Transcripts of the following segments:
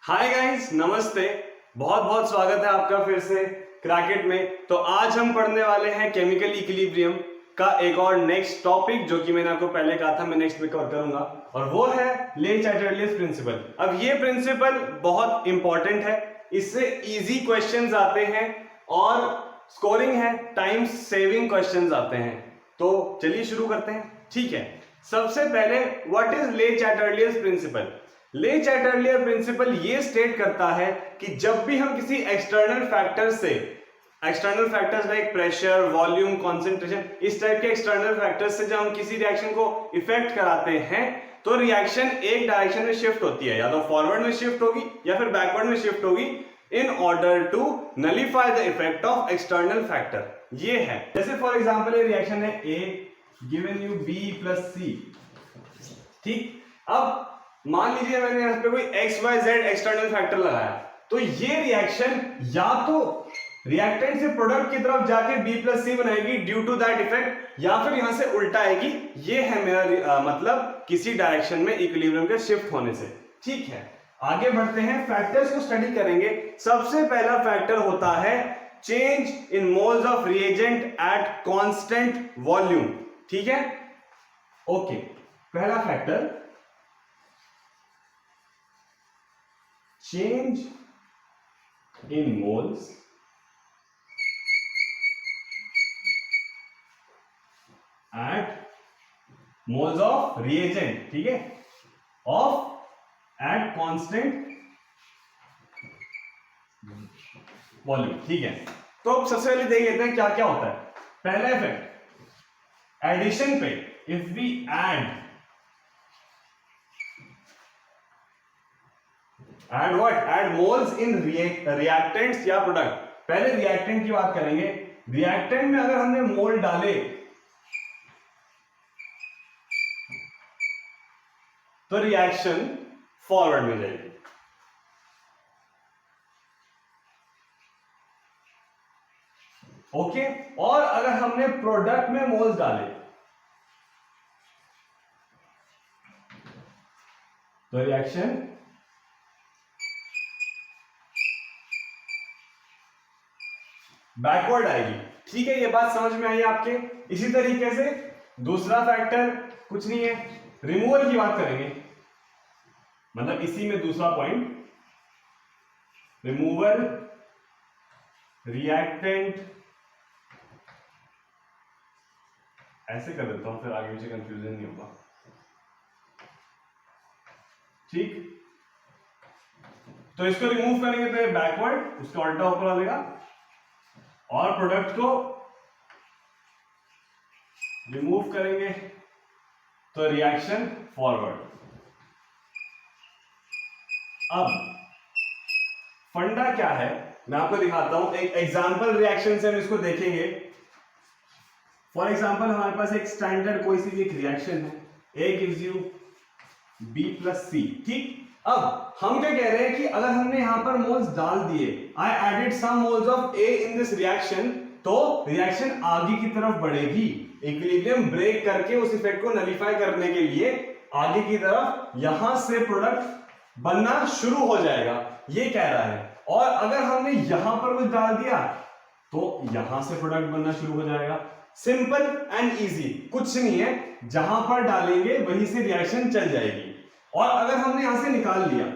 Hi guys, नमस्ते। बहुत बहुत स्वागत है आपका फिर से क्रैकेट में। तो आज हम पढ़ने वाले हैं केमिकल इक्विलिब्रियम का एक और नेक्स्ट टॉपिक, जो कि मैंने आपको पहले कहा था मैं नेक्स्ट में कवर करूंगा, और वो है ले चैटरलियस प्रिंसिपल। अब ये प्रिंसिपल बहुत इंपॉर्टेंट है, इससे इजी क्वेश्चंस आते हैं और स्कोरिंग है, टाइम सेविंग क्वेश्चंस आते हैं। तो चलिए शुरू करते हैं। ठीक है, सबसे पहले व्हाट इज ले चैटरलियस प्रिंसिपल। ले चैटरलियर प्रिंसिपल ये स्टेट करता है कि जब भी हम किसी external factors like pressure, volume, concentration, इस टाइप के एक्सटर्नल फैक्टर्स से जब हम किसी रिएक्शन को इफेक्ट कराते हैं तो रिएक्शन एक डायरेक्शन में शिफ्ट होती है, या तो फॉरवर्ड में शिफ्ट होगी या फिर बैकवर्ड में शिफ्ट होगी, in order to nullify the effect of external factor. ये है, जैसे फॉर एग्जांपल ये रिएक्शन है A given you B plus C। ठीक, अब मान लीजिए मैंने यहां पे कोई XYZ एक्सटर्नल फैक्टर लगाया, तो ये रिएक्शन या तो रिएक्टेंट से प्रोडक्ट की तरफ जाके B प्लस C बनाएगी ड्यू टू दैट इफेक्ट, या फिर यहां से उल्टा आएगी। ये है मेरा मतलब किसी डायरेक्शन में इक्विलिब्रियम के शिफ्ट होने से। ठीक है, आगे बढ़ते हैं, फैक्टर्स को स्टडी करेंगे। सबसे पहला फैक्टर होता है change in moles of reagent at constant volume. ठीक है, ओके, पहला factor change in moles at moles of reagent, ठीक है, of at constant वॉल्यूम। ठीक है, तो अब सबसे पहले देख लेते हैं क्या क्या होता है। पहला इफेक्ट एडिशन पे, if we add what? Add moles in reactants या प्रोडक्ट। पहले रिएक्टेंट की बात करेंगे। रिएक्टेंट में अगर हमने मोल डाले तो रिएक्शन फॉरवर्ड में जाएगी। ओके, और अगर हमने प्रोडक्ट में मोल्स डाले तो रिएक्शन बैकवर्ड आएगी। ठीक है, ये बात समझ में आई आपके। इसी तरीके से दूसरा फैक्टर कुछ नहीं है, रिमूवल की बात करेंगे, मतलब इसी में दूसरा पॉइंट, रिमूवल रिएक्टेंट, ऐसे कर देता हूं फिर आगे मुझे कंफ्यूजन नहीं होगा। ठीक, तो इसको रिमूव करेंगे तो ये बैकवर्ड, उसका उल्टा ऊपर आ जाएगा, और प्रोडक्ट को रिमूव करेंगे तो रिएक्शन फॉरवर्ड। अब फंडा क्या है मैं आपको दिखाता हूं, एक एग्जांपल रिएक्शन से हम इसको देखेंगे। फॉर एग्जांपल हमारे पास एक स्टैंडर्ड कोई सी भी एक रिएक्शन है, A gives you B plus C। ठीक, अब हम क्या कह रहे हैं कि अगर हमने यहां पर मोल्स डाल दिए, I added some moles of A in this reaction, तो रिएक्शन आगे की तरफ बढ़ेगी, इक्विलिब्रियम ब्रेक करके उस इफेक्ट को नलिफाई करने के लिए आगे की तरफ यहां से प्रोडक्ट बनना शुरू हो जाएगा, ये कह रहा है। और अगर हमने यहां पर कुछ डाल दिया तो यहां से प्रोडक्ट बनना शुरू हो जाएगा। सिंपल एंड इजी, कुछ नहीं है, जहां पर डालेंगे वहीं से रिएक्शन चल जाएगी। और अगर हमने यहां से निकाल लिया,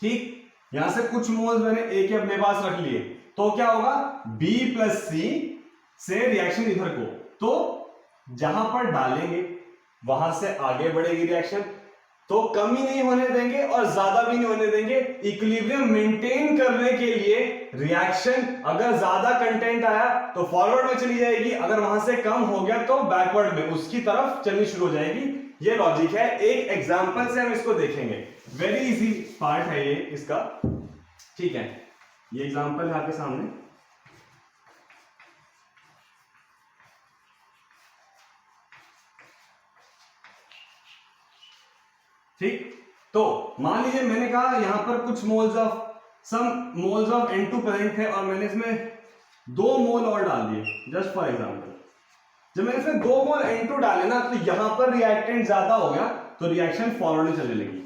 ठीक, यहां से कुछ मोल्स मैंने A के अपने पास रख लिए, तो क्या होगा, B प्लस C से रिएक्शन इधर को, तो जहां पर डालेंगे वहां से आगे बढ़ेगी रिएक्शन, तो कमी नहीं होने देंगे और ज्यादा भी नहीं होने देंगे। इक्विलिब्रियम मेंटेन करने के लिए रिएक्शन अगर ज्यादा कंटेंट आया तो फॉरवर्ड में चली जाएगी, अगर वहां से कम हो गया तो बैकवर्ड में उसकी तरफ चलनी शुरू हो जाएगी। ये लॉजिक है, एक एग्जांपल से हम इसको देखेंगे। वेरी इजी पार्ट है ये इसका। ठीक है, ये एग्जांपल है आपके सामने। ठीक, तो मान लीजिए मैंने कहा यहां पर कुछ मोल्स ऑफ N2 प्रेजेंट थे और मैंने इसमें 2 मोल और डाल दिए, जस्ट फॉर एग्जांपल। जब मैंने इसमें 2 मोल N2 डाले ना, तो यहां पर रिएक्टेंट ज्यादा हो गया तो रिएक्शन फॉरवर्ड में चलने लगी।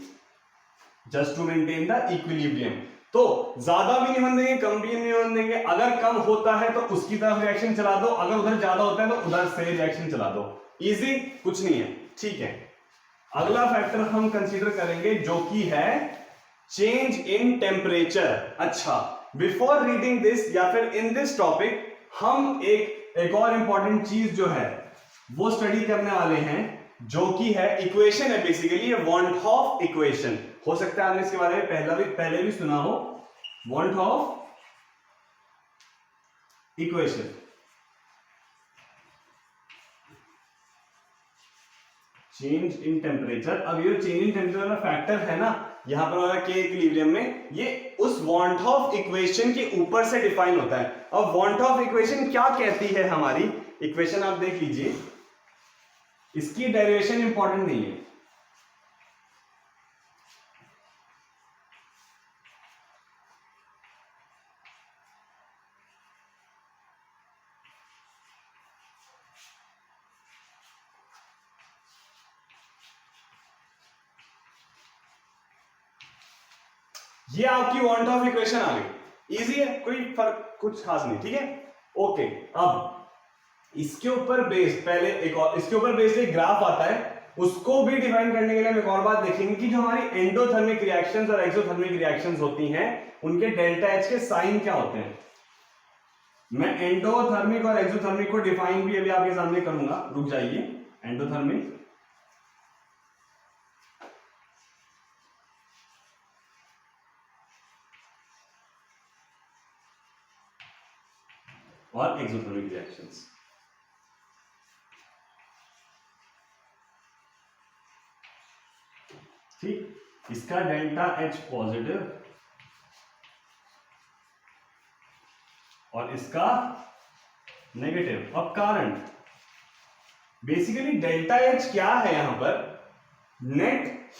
Just to maintain the equilibrium. तो ज्यादा भी नहीं होने देंगे, कम भी नहीं होने देंगे। अगर कम होता है तो उसकी तरफ रिएक्शन चला दो, अगर उधर ज्यादा होता है तो उधर से रिएक्शन चला दो। इजी, कुछ नहीं है, ठीक है। अगला फैक्टर हम कंसीडर करेंगे जो कि है चेंज इन टेम्परेचर। अच्छा, बिफोर रीडिंग दिस या फिर इन दिस टॉपिक हम एक और इंपॉर्टेंट चीज जो है वो स्टडी करने वाले हैं, जो कि है इक्वेशन है बेसिकली, ये वॉन हॉफ इक्वेशन। हो सकता है आपने इसके बारे में पहले भी सुना हो, van Hoff equation. Change in temperature. अब ये चेंज इन टेम्परेचर का फैक्टर है ना, यहां पर वाला के इक्विलिब्रियम में, ये उस वॉन हॉफ इक्वेशन के ऊपर से डिफाइन होता है। अब वॉन हॉफ इक्वेशन क्या कहती है, हमारी इक्वेशन आप देख लीजिए, इसकी डेरिवेशन इंपॉर्टेंट नहीं है। ये आपकी वॉन हॉफ इक्वेशन आ गई, इजी है, कोई फर्क कुछ खास नहीं, ठीक है। ओके, अब इसके ऊपर बेस्ड पहले इसके ऊपर बेस्ड एक ग्राफ आता है, उसको भी डिफाइन करने के लिए हम एक और बात देखेंगे कि जो हमारी एंडोथर्मिक रिएक्शंस और एक्सोथर्मिक रिएक्शंस होती हैं, उनके डेल्टा एच के साइन क्या होते हैं। मैं एंडोथर्मिक और एक्सोथर्मिक को डिफाइन भी अभी आपके सामने करूंगा, रुक जाइए। एंडोथर्मिक और एक्सोथर्मिक रिएक्शंस। ठीक, इसका डेल्टा एच पॉजिटिव और इसका नेगेटिव। अब कारण बेसिकली डेल्टा एच क्या है, यहां पर नेट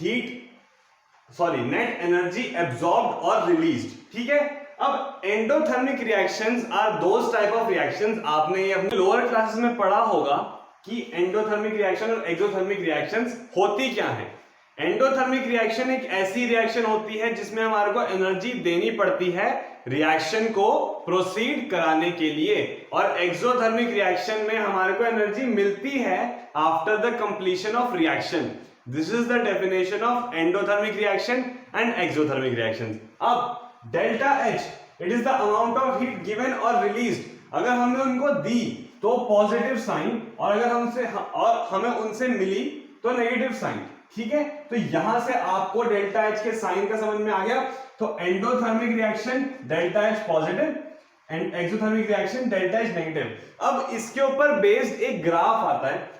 एनर्जी एब्जॉर्ब्ड और रिलीज्ड, ठीक है। अब endothermic reactions are those type of reactions, आपने ये अपने लोअर क्लासेस में पढ़ा होगा कि एंडोथर्मिक रिएक्शन और एक्सोथर्मिक रिएक्शंस होती क्या है। एंडोथर्मिक रिएक्शन एक ऐसी रिएक्शन होती है जिसमें हमारे को एनर्जी देनी पड़ती है रिएक्शन को प्रोसीड कराने के लिए, और एक्सोथर्मिक रिएक्शन में हमारे को एनर्जी मिलती है after the completion of reaction. This is the definition of endothermic reaction and exothermic reaction. अब delta H, it is the amount of heat given और रिलीज्ड। अगर हमने उनको दी तो पॉजिटिव साइन, और अगर हमें उनसे मिली तो नेगेटिव साइन, ठीक है। तो यहां से आपको डेल्टा एच के साइन का समझ में आ गया। तो endothermic reaction delta H positive and exothermic reaction delta H negative. अब इसके ऊपर बेस्ड एक ग्राफ आता है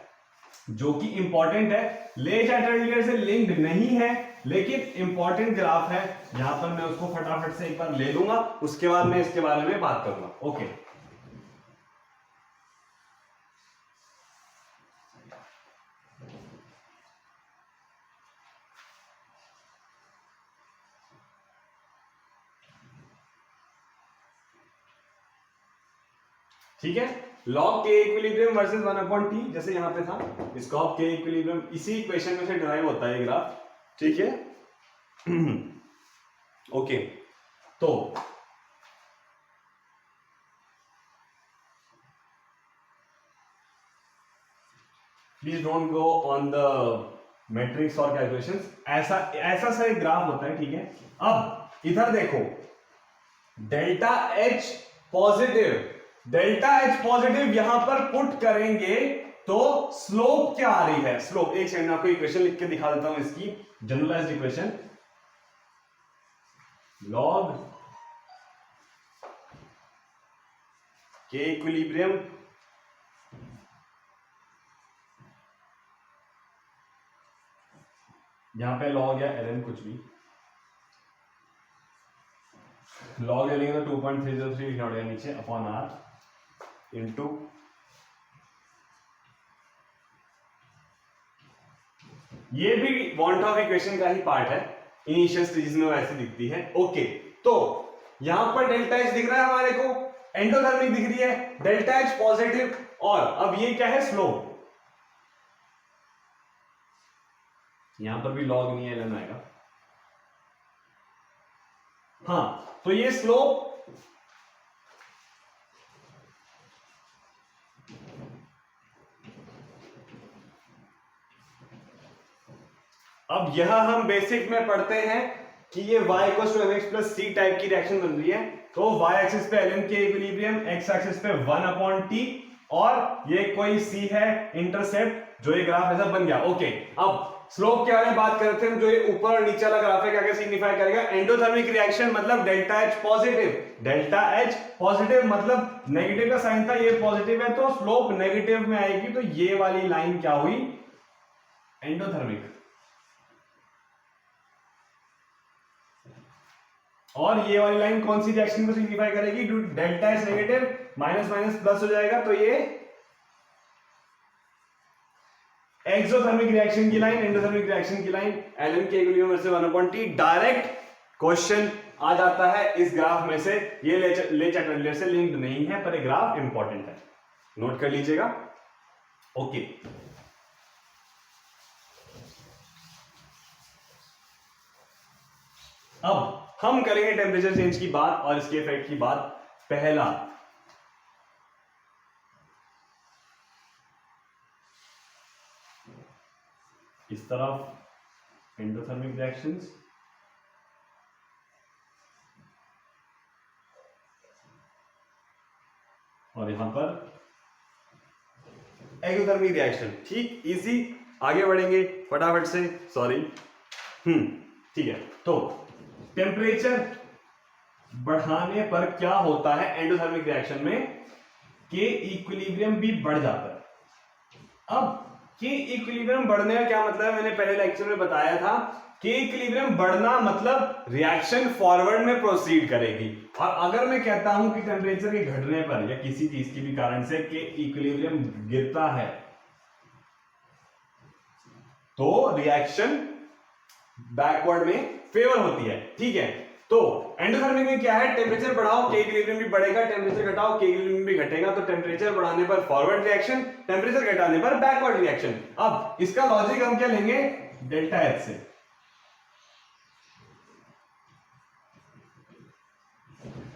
जो कि इंपॉर्टेंट है, ले चैटर्जियर से लिंक्ड नहीं है लेकिन इंपॉर्टेंट ग्राफ है। यहां पर मैं उसको फटाफट से एक बार ले लूंगा, उसके बाद मैं इसके बारे में बात करूंगा। ओके, ठीक है। log k equilibrium versus 1/t, जैसे यहां पे था, इसका k इक्विलिब्रियम इसी इक्वेशन में से डिराइव होता है ये ग्राफ, ठीक है। ओके, तो please don't go on the matrix और कैलकुलेशंस। ऐसा सा एक ग्राफ होता है, ठीक है। अब इधर देखो, delta H positive, delta H positive यहां पर पुट करेंगे तो स्लोप क्या आ रही है, स्लोप, एक सेकंड आपको इक्वेशन लिख के दिखा देता हूं इसकी जनरलाइज्ड इक्वेशन। लॉग के इक्विलिब्रियम यहां पे लॉग या एलएन कुछ भी, लॉग ले लेंगे तो 2.303 लिखना पड़ेगा नीचे अपॉन आर इंटू ये भी वॉन हॉफ इक्वेशन का ही पार्ट है, इनिशियल स्टेजेस में वैसे दिखती है। ओके, तो यहां पर डेल्टा एच दिख रहा है हमारे को, एंडोथर्मिक दिख रही है, डेल्टा एच पॉजिटिव, और अब ये क्या है, स्लोप। यहां पर भी लॉग नहीं है, एलएन आएगा। हाँ, तो ये स्लोप अब यह हम बेसिक में पढ़ते हैं कि ये y = mx + c टाइप की रिएक्शन बन रही है। तो y एक्सिस पे ln के इक्विलिब्रियम, x एक्सिस पे 1/t और ये कोई c है इंटरसेप्ट, जो ये ग्राफ ऐसा बन गया। ओके, अब स्लोप के बारे में बात करते हैं। जो ये ऊपर और नीचे वाला ग्राफ है क्या क्या सिग्निफाई करेगा? एंडोथर्मिक रिएक्शन मतलब delta H positive, delta H positive मतलब नेगेटिव का साइन था, ये पॉजिटिव है तो स्लोप नेगेटिव में आएगी। तो ये वाली लाइन क्या हुई? एंडोथर्मिक। और ये वाली लाइन कौन सी रिएक्शन को सिग्निफाई करेगी? Delta H negative, minus minus plus हो जाएगा, तो ये एक्सोथर्मिक रिएक्शन की लाइन, एंडोथर्मिक रिएक्शन की लाइन, ln के इक्विलिब्रियम से 1/t। डायरेक्ट क्वेश्चन आ जाता है इस ग्राफ में से। ये ले चैप्टर से लिंक्ड नहीं है, पर ये ग्राफ इंपॉर्टेंट है, नोट कर लीजिएगा। ओके, अब हम करेंगे टेम्परेचर चेंज की बात और इसके इफेक्ट की बात। पहला, इस तरफ एंडोथर्मिक रिएक्शंस, और यहां पर एक्सोथर्मिक रिएक्शन। ठीक, इजी, आगे बढ़ेंगे फटाफट से। सॉरी, ठीक है। तो टेम्परेचर बढ़ाने पर क्या होता है एंडोथर्मिक रिएक्शन में? के इक्विलिब्रियम भी बढ़ जाता है। अब के इक्विलिब्रियम बढ़ने का क्या मतलब है? मैंने पहले लेक्चर में बताया था, के इक्विलिब्रियम बढ़ना मतलब रिएक्शन फॉरवर्ड में प्रोसीड करेगी। और अगर मैं कहता हूं कि टेम्परेचर के घटने पर या किसी चीज के भी कारण से के इक्विलिब्रियम गिरता है, तो रिएक्शन बैकवर्ड में फेवर होती है। ठीक है, तो एंडोथर्मिक में क्या है? टेम्परेचर बढ़ाओ के इक्विलिब्रियम भी बढ़ेगा, टेम्परेचर घटाओ के इक्विलिब्रियम भी घटेगा। तो टेम्परेचर बढ़ाने पर फॉरवर्ड रिएक्शन, टेम्परेचर घटाने पर बैकवर्ड रिएक्शन। अब इसका लॉजिक हम क्या लेंगे? डेल्टा H से।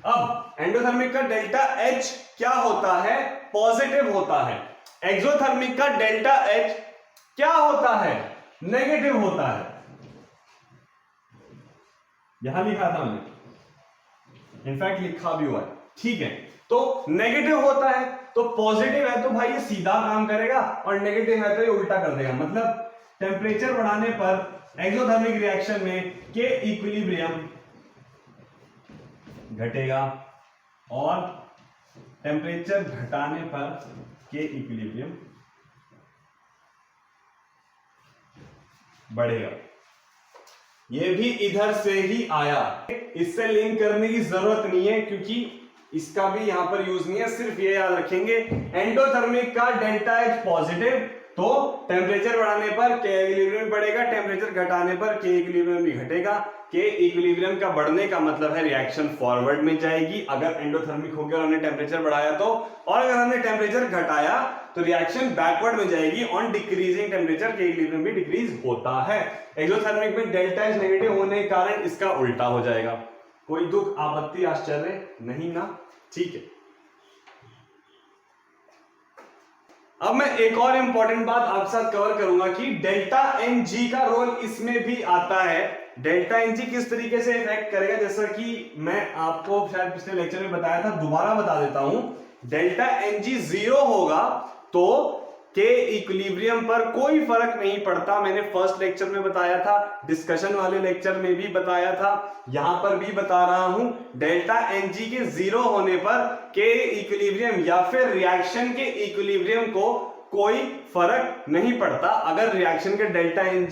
अब एंडोथर्मिक का डेल्टा H क्या होता है? पॉजिटिव होता है। एक्सोथर्मिक का डेल्टा H क्या होता है? नेगेटिव होता है। यहां लिखा था मैंने, इनफैक्ट लिखा भी हुआ है। ठीक है, तो नेगेटिव होता है तो पॉजिटिव है तो भाई ये सीधा काम करेगा, और नेगेटिव है तो ये उल्टा कर देगा। मतलब टेम्परेचर बढ़ाने पर एक्सोथर्मिक रिएक्शन में के इक्विलिब्रियम घटेगा और टेम्परेचर घटाने पर के इक्विलिब्रियम बढ़ेगा। ये भी इधर से ही आया, इससे लिंक करने की जरूरत नहीं है क्योंकि इसका भी यहां पर यूज नहीं है। सिर्फ ये याद रखेंगे, एंडोथर्मिक का डेल्टा H पॉजिटिव तो टेम्परेचर बढ़ाने पर के इक्विलिब्रियम बढ़ेगा, टेम्परेचर घटाने पर के इक्विलिब्रियम भी घटेगा। के इक्विलिब्रियम का बढ़ने का मतलब है रिएक्शन फॉरवर्ड में जाएगी अगर एंडोथर्मिक हो गया और हमने टेम्परेचर बढ़ाया तो, और अगर हमने टेम्परेचर घटाया तो रिएक्शन बैकवर्ड में जाएगी। ऑन डिक्रीजिंग टेम्परेचर के इक्विलिब्रियम भी डिक्रीज होता है। एक्सोथर्मिक में डेल्टा H नेगेटिव होने के कारण इसका उल्टा हो जाएगा। कोई दुख, आपत्ति, आश्चर्य नहीं ना? ठीक है, अब मैं एक और इंपॉर्टेंट बात आपके साथ कवर करूंगा कि डेल्टा Ng का रोल इसमें भी आता है। डेल्टा Ng किस तरीके से इफेक्ट करेगा, जैसा कि मैं आपको शायद पिछले लेक्चर में बताया था, दोबारा बता देता हूं। डेल्टा Ng 0 होगा तो के इक्विलिब्रियम पर कोई फर्क नहीं पड़ता। मैंने फर्स्ट लेक्चर में बताया था, डिस्कशन वाले लेक्चर में भी बताया था, यहां पर भी बता रहा हूं। डेल्टा Ng के 0 होने पर के इक्विलिब्रियम या फिर रिएक्शन के इक्विलिब्रियम को कोई फर्क नहीं पड़ता। अगर रिएक्शन के डेल्टा Ng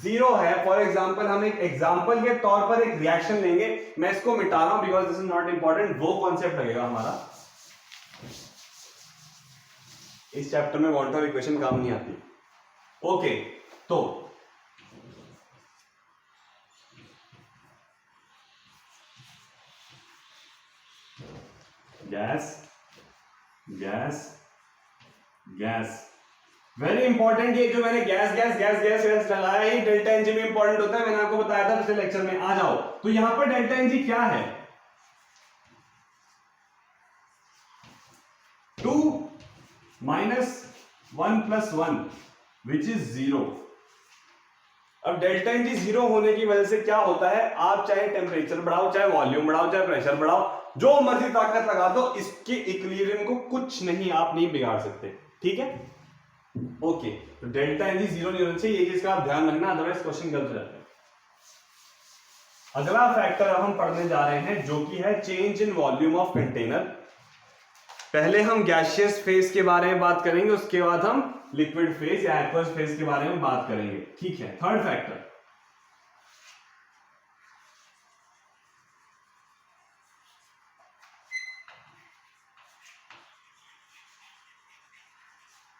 0 है, फॉर एग्जांपल हम एक एग्जांपल के तौर पर एक रिएक्शन लेंगे, मैं इसको मिटा रहा हूं because this is not important, वो कॉन्सेप्ट लगेगा हमारा। इस चैप्टर में वॉल्टर इक्वेशन काम नहीं आती। ओके, तो gas gas gas, very important, ये जो मैंने gas gas gas gas gas लगाया ये डेल्टा एनजी में इंपॉर्टेंट होता है, मैंने आपको बताया था पिछले लेक्चर में। आ जाओ, तो यहां पर डेल्टा एनजी क्या है? 2 माइनस 1 प्लस 1 विच इज 0। अब डेल्टा एनजी 0 होने की वजह से क्या होता है, आप चाहे टेम्परेचर बढ़ाओ, चाहे वॉल्यूम बढ़ाओ, चाहे प्रेशर बढ़ाओ, जो मर्जी ताकत लगा दो, इसके इक्विलिब्रियम को कुछ नहीं, आप नहीं बिगाड़ सकते। ठीक है, ओके। तो डेल्टा एनजी 0 नहीं होना चाहिए, ये चीज का आप ध्यान रखना, अदरवाइज क्वेश्चन गलत हो जाता है। अगला फैक्टर अब हम पढ़ने जा रहे हैं जो कि है change in volume of container. पहले हम गैसियस फेज के बारे में बात करेंगे, उसके बाद हम लिक्विड फेज या एक्वस फेज के बारे में बात करेंगे। ठीक है, third factor,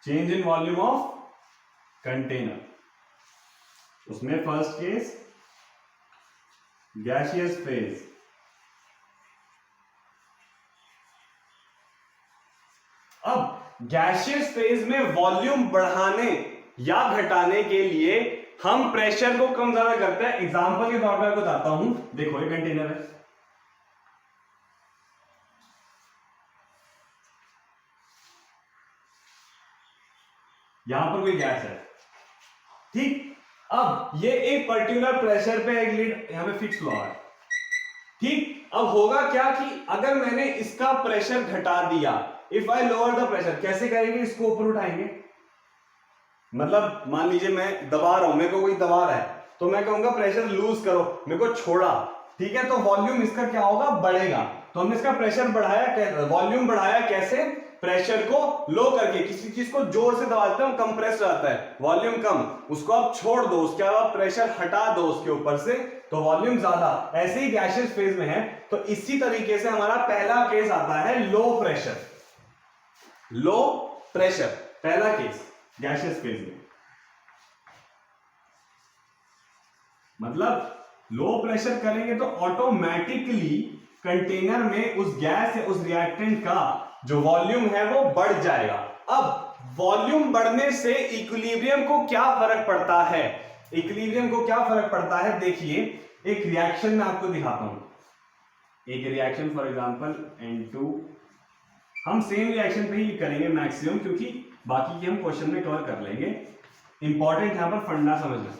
change in volume of container. उसमें फर्स्ट केस गैसियस फेज, अब गैसियस फेज में वॉल्यूम बढ़ाने या घटाने के लिए हम प्रेशर को कम ज्यादा करते हैं। एग्जांपल के तौर पर आपको बताता हूं, देखो ये कंटेनर है, यहां पर कोई गैस है, ठीक। अब ये एक पर्टिकुलर प्रेशर पे एक लीड यहां पे फिक्स हुआ है, ठीक। अब होगा क्या कि अगर मैंने इसका प्रेशर घटा दिया, if I lower the pressure, कैसे करेंगे, इसको ऊपर उठाएंगे। मतलब मान लीजिए मैं दबा रहा हूं, मेरे को कोई दबा रहा है, तो मैं कहूंगा प्रेशर लूज करो, मेरे को छोड़ा, ठीक है, तो वॉल्यूम इसका क्या होगा, बढ़ेगा। तो हमने इसका प्रेशर बढ़ाया, वॉल्यूम बढ़ाया कैसे, प्रेशर को लो करके। किसी चीज को जोर से दबाते हैं कंप्रेस रहता है, वॉल्यूम कम, उसको आप छोड़ दो, उसके बाद प्रेशर हटा दो उसके ऊपर से, तो वॉल्यूम ज्यादा। ऐसे ही गैसियस फेज में है, तो इसी तरीके से हमारा पहला केस आता है लो प्रेशर। लो प्रेशर पहला केस गैसियस फेज में, मतलब लो प्रेशर करेंगे तो ऑटोमेटिकली कंटेनर में उस गैस या उस रिएक्टेंट का जो वॉल्यूम है वो बढ़ जाएगा। अब वॉल्यूम बढ़ने से इक्विलिब्रियम को क्या फर्क पड़ता है, इक्विलिब्रियम को क्या फर्क पड़ता है, देखिए एक रिएक्शन में आपको दिखाता हूं। एक रिएक्शन फॉर एग्जांपल N2, हम सेम रिएक्शन पे ही करेंगे मैक्सिमम, क्योंकि बाकी की हम क्वेश्चन में कवर कर लेंगे। इंपॉर्टेंट यहां पर फंडा समझना।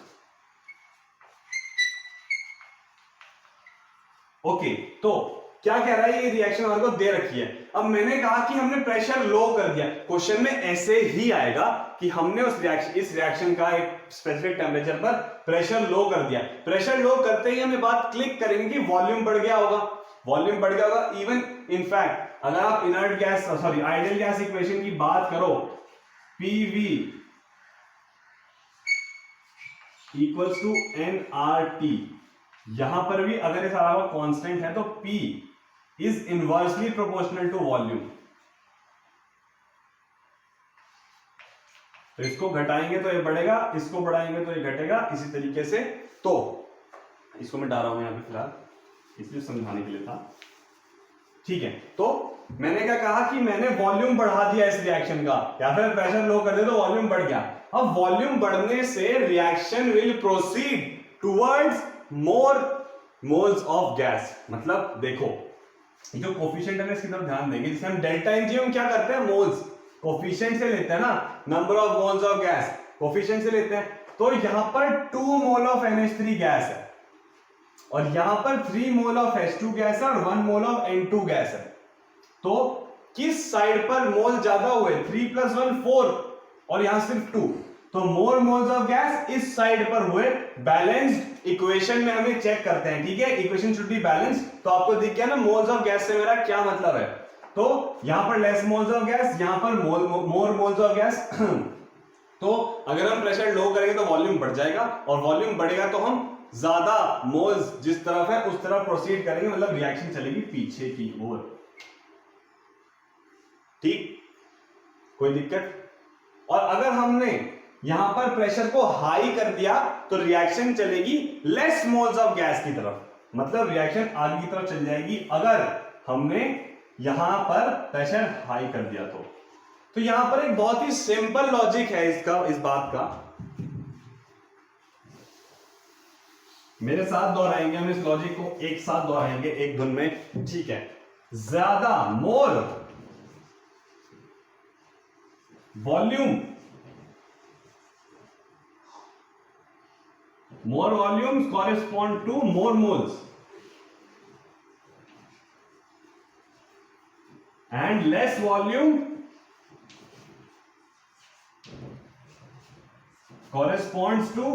ओके, तो क्या कह रहा है, ये रिएक्शन हमारे को दे रखी है। अब मैंने कहा कि हमने प्रेशर लो कर दिया, क्वेश्चन में ऐसे ही आएगा कि हमने इस रिएक्शन का एक स्पेसिफिक टेम्परेचर पर प्रेशर लो कर दिया। प्रेशर लो करते ही हमें बात क्लिक करेंगे कि वॉल्यूम बढ़ गया होगा, वॉल्यूम बढ़ गया होगा। इवन इनफैक्ट अगर आप inert gas sorry ideal gas equation की बात करो, PV इक्वल्स टू nRT, यहां पर भी अगर ये सारा कांस्टेंट है तो P is inversely proportional to volume. तो इसको घटाएंगे तो ये बढ़ेगा, इसको बढ़ाएंगे तो ये घटेगा, इसी तरीके से। तो इसको मैं डाल रहा हूं यहां पे फिलहाल, इसलिए समझाने के लिए था, ठीक है। तो मैंने क्या कहा कि मैंने वॉल्यूम बढ़ा दिया इस रिएक्शन का, या फिर प्रेशर लो कर दे तो वॉल्यूम बढ़ गया। अब वॉल्यूम बढ़ने से reaction will proceed towards more moles of gas. मतलब देखो जो कोफिशिएंट है इसकी तरफ ध्यान देंगे, जिसे हम डेल्टा एनजी हम क्या करते हैं, मोल्स कोफिशिएंट से लेते हैं ना, number of moles of gas coefficient से लेते हैं। तो यहां पर 2 मोल ऑफ NH3 गैस है, और यहां पर 3 मोल ऑफ H2 गैस है, और 1 मोल ऑफ N2 गैस है। तो किस साइड पर मोल ज्यादा हुए, 3 + 1 4, और यहां सिर्फ 2, तो मोर मोल्स ऑफ गैस इस साइड पर हुए। बैलेंस्ड इक्वेशन में हमें चेक करते हैं, ठीक है, इक्वेशन शुड बी बैलेंस्ड। तो आपको दिख गया ना मोल्स ऑफ गैस से मेरा क्या मतलब है। तो यहां पर लेस मोल्स ऑफ गैस, यहां पर मोर मोल्स ऑफ गैस। तो अगर हम प्रेशर लो करेंगे तो वॉल्यूम बढ़ जाएगा, और वॉल्यूम बढ़ेगा तो हम ज्यादा मोल्स जिस तरफ है उस तरफ प्रोसीड करेंगे, मतलब रिएक्शन चलेगी पीछे की ओर, ठीक, कोई दिक्कत। और अगर हमने यहां पर प्रेशर को हाई कर दिया तो रिएक्शन चलेगी लेस मोल्स ऑफ गैस की तरफ, मतलब रिएक्शन आगे की तरफ चल जाएगी अगर हमने यहां पर प्रेशर हाई कर दिया तो। तो यहां पर एक बहुत ही सिंपल लॉजिक है इसका, इस बात का। मेरे साथ दोहराएंगे हम इस लॉजिक को, एक साथ दोहराएंगे एक धुन में, ठीक है। ज्यादा, मोर volume, more volumes correspond to more moles and less volume corresponds to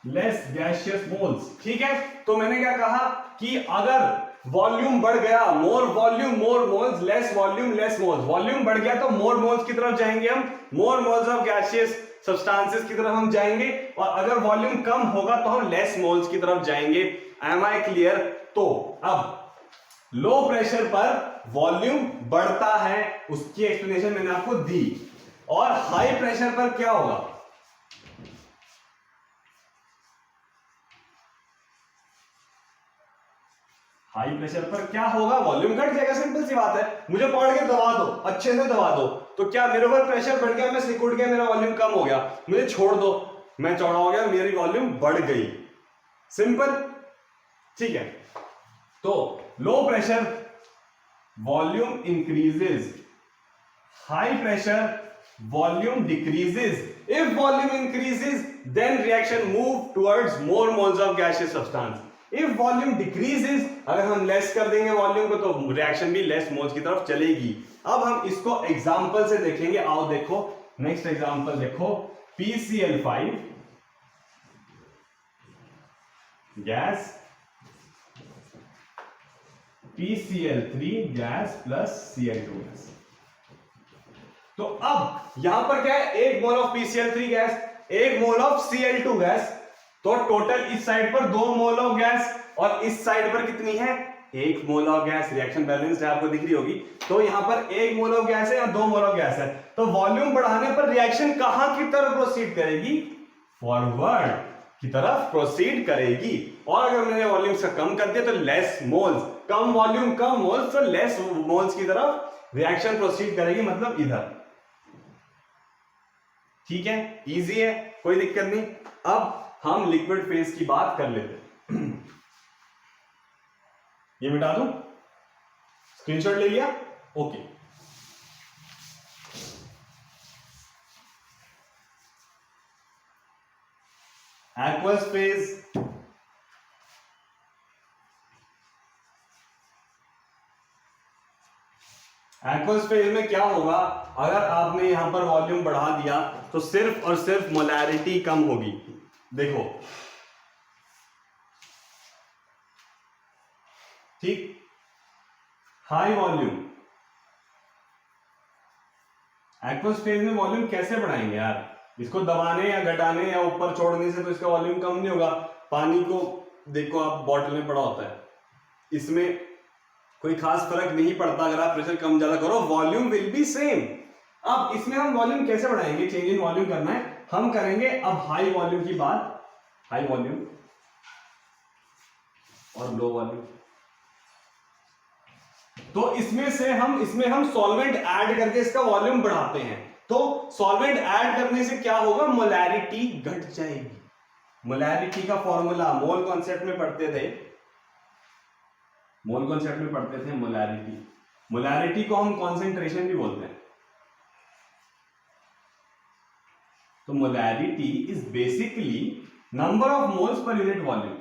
less gaseous moles। ठीक है, तो मैंने क्या कहा कि अगर वॉल्यूम बढ़ गया, more volume more moles, less volume less moles, volume बढ़ गया तो मोर मोल्स की तरफ जाएंगे हम, more moles of gaseous substances की तरफ हम जाएंगे, और अगर वॉल्यूम कम होगा तो हम लेस मोल्स की तरफ जाएंगे। Am I clear? तो अब लो प्रेशर पर वॉल्यूम बढ़ता है, उसकी एक्सप्लेनेशन मैंने आपको दी, और हाई प्रेशर पर क्या होगा? हाई प्रेशर पर क्या होगा? वॉल्यूम घट जाएगा, सिंपल सी बात है। मुझे पकड़ के दबा दो, अच्छे से दबा दो, तो क्या मेरे ऊपर प्रेशर बढ़ गया, मैं सिकुड़ गया, मेरा वॉल्यूम कम हो गया। मुझे छोड़ दो, मैं चौड़ा हो गया, मेरी वॉल्यूम बढ़ गई। सिंपल, ठीक है। तो low pressure volume increases, high pressure volume decreases. If volume increases then reaction move towards more moles of gaseous substance. If volume decreases, अगर हम लेस कर देंगे वॉल्यूम को तो रिएक्शन भी लेस मोल्स की तरफ चलेगी। अब हम इसको एग्जांपल से देखेंगे, आओ देखो, नेक्स्ट एग्जांपल देखो, PCl5 gas, PCl3 gas plus Cl2 gas. तो अब यहां पर क्या है, 1 mole of PCl3 gas, 1 mole of Cl2 gas, तो टोटल इस साइड पर 2 मोल ऑफ गैस, और इस साइड पर कितनी है? 1 mole of gas. Reaction balance है, आपको दिख रही होगी। तो यहां पर 1 मोल ऑफ गैस है या 2 मोल ऑफ गैस है, तो वॉल्यूम बढ़ाने पर रिएक्शन कहां की तरफ प्रोसीड करेगी? फॉरवर्ड की तरफ प्रोसीड करेगी। और अगर मैंने वॉल्यूम से कम कर दिया तो लेस मोल्स, कम वॉल्यूम कम मोल्स, तो लेस मोल्स की तरफ रिएक्शन प्रोसीड करेगी, मतलब इधर। ठीक है, इजी है, कोई दिक्कत नहीं। अब हम लिक्विड फेज की बात कर लेते हैं। ये मिटा दूं, स्क्रीनशॉट ले लिया, okay. Aqueous phase, aqueous phase में क्या होगा? अगर आपने यहां पर वॉल्यूम बढ़ा दिया तो सिर्फ और सिर्फ मोलैरिटी कम होगी। देखो, ठीक, हाई वॉल्यूम, एक्वस फेज में वॉल्यूम कैसे बढ़ाएंगे यार? इसको दबाने या घटाने या ऊपर छोड़ने से तो इसका वॉल्यूम कम नहीं होगा। पानी को देखो, आप बॉटल में पड़ा होता है, इसमें कोई खास फर्क नहीं पड़ता अगर आप प्रेशर कम ज्यादा करो, वॉल्यूम विल बी सेम। अब इसमें हम वॉल्यूम कैसे बढ़ाएंगे? चेंज इन वॉल्यूम करना है, हम करेंगे अब हाई वॉल्यूम की बात, हाई वॉल्यूम और लो वॉल्यूम। तो इसमें हम सॉल्वेंट ऐड करके इसका वॉल्यूम बढ़ाते हैं। तो सॉल्वेंट ऐड करने से क्या होगा? मोलैरिटी घट जाएगी। मोलैरिटी का फॉर्मूला मोल कॉन्सेप्ट में पढ़ते थे, मोल कॉन्सेप्ट में पढ़ते थे मोलैरिटी। मोलैरिटी को हम कॉन्सेंट्रेशन भी बोलते हैं। तो molarity is basically number of moles per unit volume.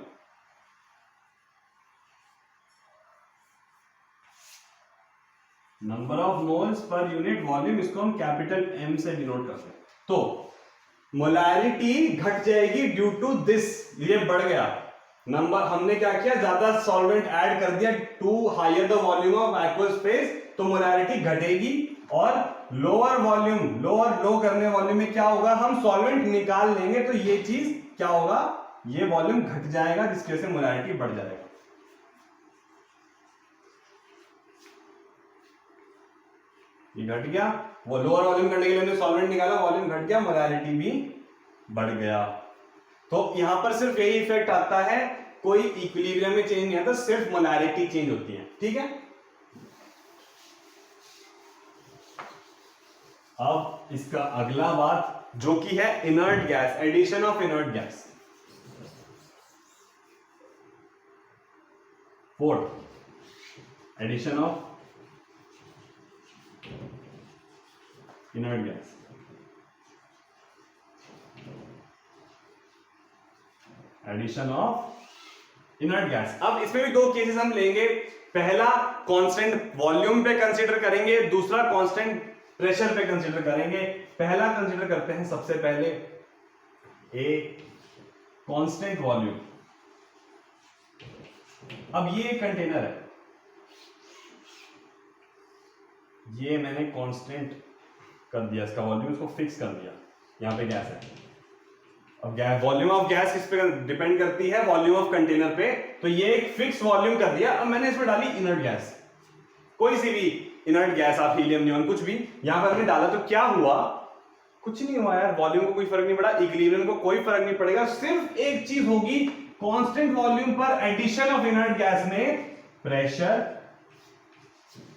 Number of moles per unit volume, इसको हम कैपिटल M से डिनोट करते हैं। तो मोलैरिटी घट जाएगी ड्यू टू दिस, ये बढ़ गया नंबर, हमने क्या किया, ज्यादा सॉल्वेंट ऐड कर दिया, to higher the volume of aqueous phase, तो मोलैरिटी घटेगी। और लोअर वॉल्यूम, लो करने वॉल्यूम में क्या होगा, हम सॉल्वेंट निकाल लेंगे, तो ये चीज क्या होगा, ये वॉल्यूम घट जाएगा, जिसकी वजह से मोलैरिटी बढ़ जाएगा। ये घट गया, वो लोअर वॉल्यूम करने के लिए हमने सॉल्वेंट निकाला, वॉल्यूम घट गया, मोलैरिटी भी बढ़ गया। तो यहां पर सिर्फ यही इफेक्ट आता है, कोई इक्विलिब्रियम में चेंज नहीं आता, सिर्फ मोलैरिटी चेंज होती है। ठीक है, अब इसका अगला बात जो कि है inert gas, addition of inert gas. Fourth, addition of inert gas. Addition of inert gas. अब इसमें भी दो केसेस हम लेंगे। पहला कांस्टेंट वॉल्यूम पे कंसीडर करेंगे, दूसरा कांस्टेंट प्रेशर पे कंसीडर करेंगे। पहला कंसीडर करते हैं सबसे पहले ए कांस्टेंट वॉल्यूम। अब ये एक कंटेनर है, ये मैंने कांस्टेंट कर दिया, इसका वॉल्यूम इसको फिक्स कर दिया, यहां पे गैस है। अब गैस, वॉल्यूम ऑफ गैस किस पे डिपेंड करती है? वॉल्यूम ऑफ कंटेनर पे। तो ये एक फिक्स वॉल्यूम कर दिया। अब मैंने इसमें डाली इनर्ट गैस, कोई सी भी इनर्ट गैस, आप हीलियम, नियॉन, कुछ भी यहां पर हमने डाला। तो क्या हुआ? कुछ नहीं हुआ यार, वॉल्यूम को कोई फर्क नहीं पड़ा, इक्विलिब्रियम को कोई फर्क नहीं पड़ेगा। सिर्फ एक चीज होगी, कांस्टेंट वॉल्यूम पर एडिशन ऑफ इनर्ट गैस में प्रेशर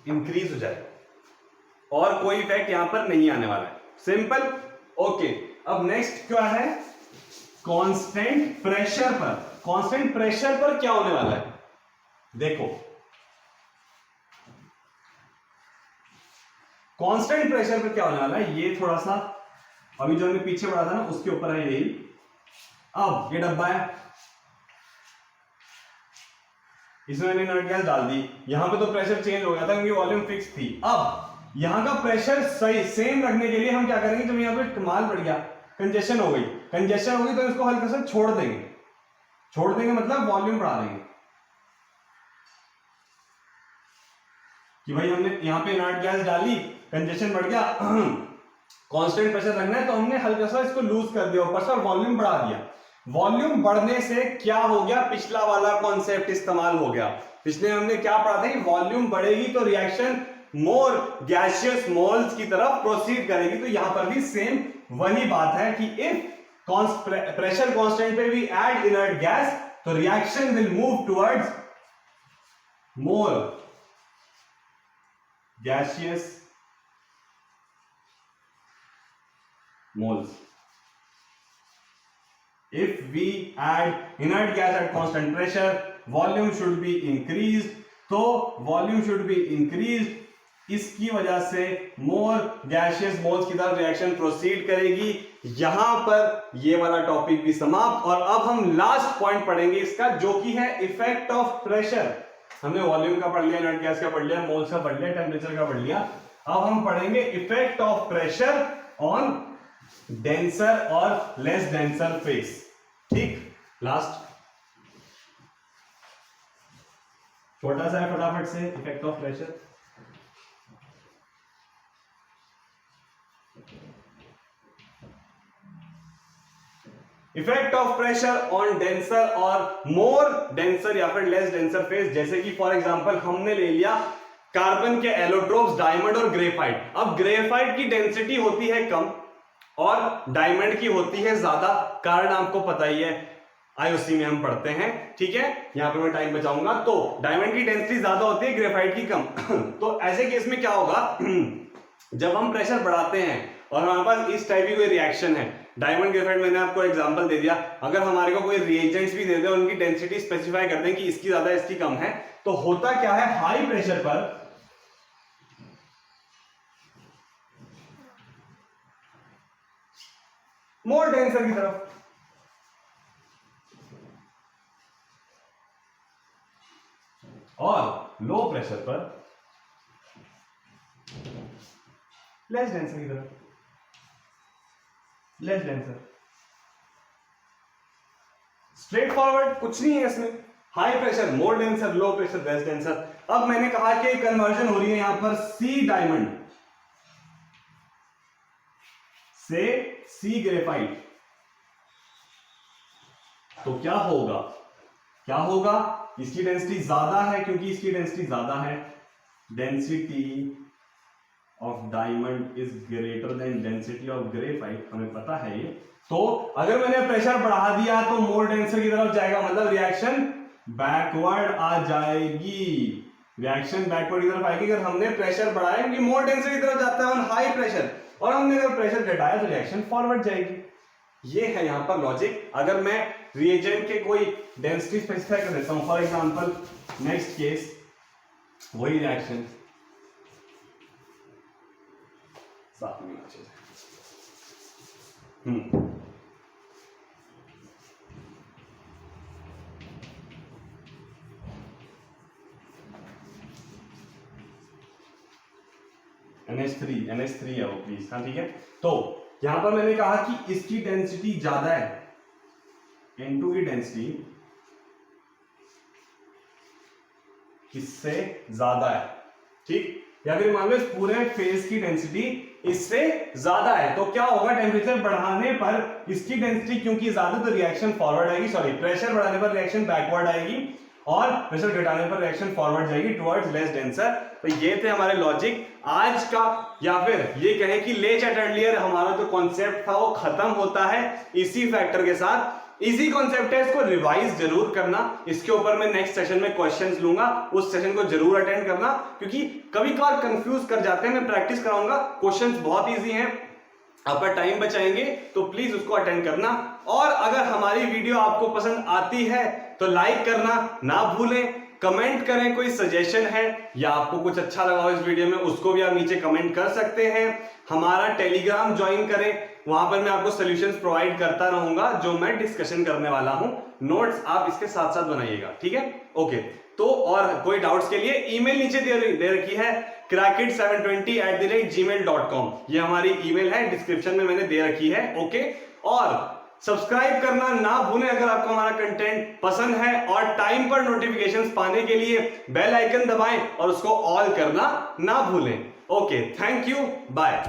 इंक्रीज हो जाएगा और कोई इफेक्ट यहां पर नहीं आने वाला है। Simple, okay. अब नेक्स्ट क्या है? कांस्टेंट प्रेशर पर। कांस्टेंट प्रेशर पर क्या होने वाला है? देखो, कांस्टेंट प्रेशर पर क्या होने वाला है, ये थोड़ा सा अभी जो हमने पीछे पढ़ा था ना उसके ऊपर है यही। अब ये डब्बा है, इसमें मैंने इनर्ट गैस डाल दी, यहां पे तो प्रेशर चेंज हो गया था क्योंकि वॉल्यूम फिक्स थी। अब यहां का प्रेशर सही सेम रखने के लिए हम क्या करेंगे, जब यहां पे कमाल बढ़ गया, कंजेशन हो गई, कंजेशन हो गई तो इसको हल्का सा छोड़ देंगे। छोड़ देंगे मतलब वॉल्यूम बढ़ा देंगे कि भाई हमने यहां पे इनर्ट गैस डाली, कंजेशन बढ़ गया, कांस्टेंट प्रेशर रखना है तो हमने हल्का सा इसको लूज कर दिया ऊपर से और वॉल्यूम बढ़ा दिया। वॉल्यूम बढ़ने से क्या हो गया? पिछला वाला कॉन्सेप्ट इस्तेमाल हो गया। पिछले हमने क्या पढ़ा था कि वॉल्यूम बढ़ेगी तो रिएक्शन मोर गैसियस मोल्स की तरफ प्रोसीड करेगी। तो यहां पर भी सेम वही बात है कि इफ प्रेशर कांस्टेंट पे वी ऐड इनर्ट गैस तो reaction will move towards more gaseous moles. If we add inert gas at constant pressure, volume should be increased. तो volume should be increased, इसकी वजह से more gaseous moles की तरफ reaction proceed करेगी। यहां पर ये वाला टॉपिक भी समाप्त। और अब हम लास्ट पॉइंट पढ़ेंगे इसका, जो कि है इफेक्ट ऑफ प्रेशर। हमने वॉल्यूम का पढ़ लिया, इनर्ट गैस का पढ़ लिया, मोल्स का पढ़ लिया, टेम्परेचर का पढ़ लिया। अब हम पढ़ेंगे effect of pressure on denser और लेस डेंसर फेस। ठीक, लास्ट छोटा सा है, फटाफट से effect of pressure. Effect of pressure on denser और मोर डेंसर या फिर लेस डेंसर फेस। जैसे कि फॉर एग्जांपल हमने ले लिया कार्बन के एलोट्रोप्स, डायमंड और ग्रेफाइट। अब ग्रेफाइट की डेंसिटी होती है कम और डायमंड की होती है ज्यादा, कारण आपको पता ही है, आईओसी में हम पढ़ते हैं। ठीक है, यहां पे मैं टाइम बचाऊंगा। तो डायमंड की डेंसिटी ज्यादा होती है, ग्रेफाइट की कम। तो ऐसे केस में क्या होगा, जब हम प्रेशर बढ़ाते हैं और हमारे पास इस टाइप की कोई रिएक्शन है, डायमंड ग्रेफाइट मैंने आपको एग्जांपल दे दिया, अगर हमारे को कोई रिएजेंट्स भी दे दे, उनकी डेंसिटी स्पेसिफाई कर दें कि इसकी ज्यादा इसकी कम है, तो होता क्या है, हाई प्रेशर पर मोर डेंसर की तरफ, और लो प्रेशर पर लेस डेंसर की तरफ, लेस डेंसर। स्ट्रेट फॉरवर्ड, कुछ नहीं है इसमें। हाई प्रेशर मोर denser, low pressure less denser. अब मैंने कहा कि कन्वर्जन हो रही है यहां पर सी डायमंड से सी ग्रेफाइट। तो क्या होगा, क्या होगा, इसकी डेंसिटी ज्यादा है, क्योंकि इसकी डेंसिटी ज्यादा है, density of diamond is greater than density of graphite, हमें पता है ये। तो अगर मैंने प्रेशर बढ़ा दिया तो मोर डेंसर की तरफ जाएगा, मतलब रिएक्शन बैकवर्ड आ जाएगी, रिएक्शन बैकवर्ड की तरफ आएगी अगर हमने प्रेशर बढ़ाया, क्योंकि मोर डेंसर की तरफ जाता है ऑन हाई प्रेशर। और हमने अगर प्रेशर घटाया तो रिएक्शन फॉरवर्ड जाएगी। ये है यहां पर लॉजिक। अगर मैं रिएजेंट के कोई डेंसिटी स्पेसिफाई कर देता हूं, फॉर एग्जांपल नेक्स्ट केस वही रिएक्शन साथ में चाहिए। NH3 है वो, प्लीज। हाँ ठीक है। तो यहां पर मैंने कहा कि इसकी डेंसिटी ज्यादा है, N2 की डेंसिटी इससे ज्यादा है, ठीक। या फिर मान लो इस पूरे फेज की डेंसिटी इससे ज्यादा है, तो क्या होगा, टेम्परेचर बढ़ाने पर इसकी डेंसिटी क्योंकि ज्यादा, तो रिएक्शन फॉरवर्ड आएगी, सॉरी प्रेशर बढ़ाने पर रिएक्शन बैकवर्ड आएगी और प्रेशर घटाने पर रिएक्शन फॉरवर्ड जाएगी टुवर्ड्स लेस डेंसर। तो ये थे हमारे लॉजिक आज का, या फिर ये कहे कि लेच एट अर्लियर हमारा जो कॉन्सेप्ट था वो खत्म होता है इसी फैक्टर के साथ। इजी कॉन्सेप्ट है, इसको रिवाइज जरूर करना। इसके ऊपर मैं नेक्स्ट सेशन में क्वेश्चंस लूंगा, उस सेशन को जरूर अटेंड करना, क्योंकि कभी कभार कंफ्यूज कर जाते हैं। मैं प्रैक्टिस कराऊंगा, क्वेश्चंस बहुत इजी हैं, आपका टाइम बचाएंगे, तो प्लीज उसको अटेंड करना। और अगर हमारी वीडियो आपको पसंद आती है तो लाइक करना ना भूलें, कमेंट करें कोई सजेशन है या आपको कुछ अच्छा लगा हो इस वीडियो में, उसको भी आप नीचे कमेंट कर सकते हैं। हमारा टेलीग्राम ज्वाइन करें, वहां पर मैं आपको सॉल्यूशंस प्रोवाइड करता रहूंगा जो मैं डिस्कशन करने वाला हूं। नोट्स आप इसके साथ साथ बनाइएगा, ठीक है। ओके, तो और कोई डाउट्स के लिए ईमेल नीचे दे रखी है crackit720@gmail.com, ये हमारी ईमेल है, डिस्क्रिप्शन में मैंने दे रखी है। ओके, और सब्सक्राइब करना ना भूलें अगर आपको हमारा कंटेंट पसंद है, और टाइम पर नोटिफिकेशंस पाने के लिए बेल आइकन दबाएं और उसको ऑल करना ना भूलें। Okay, thank you, bye.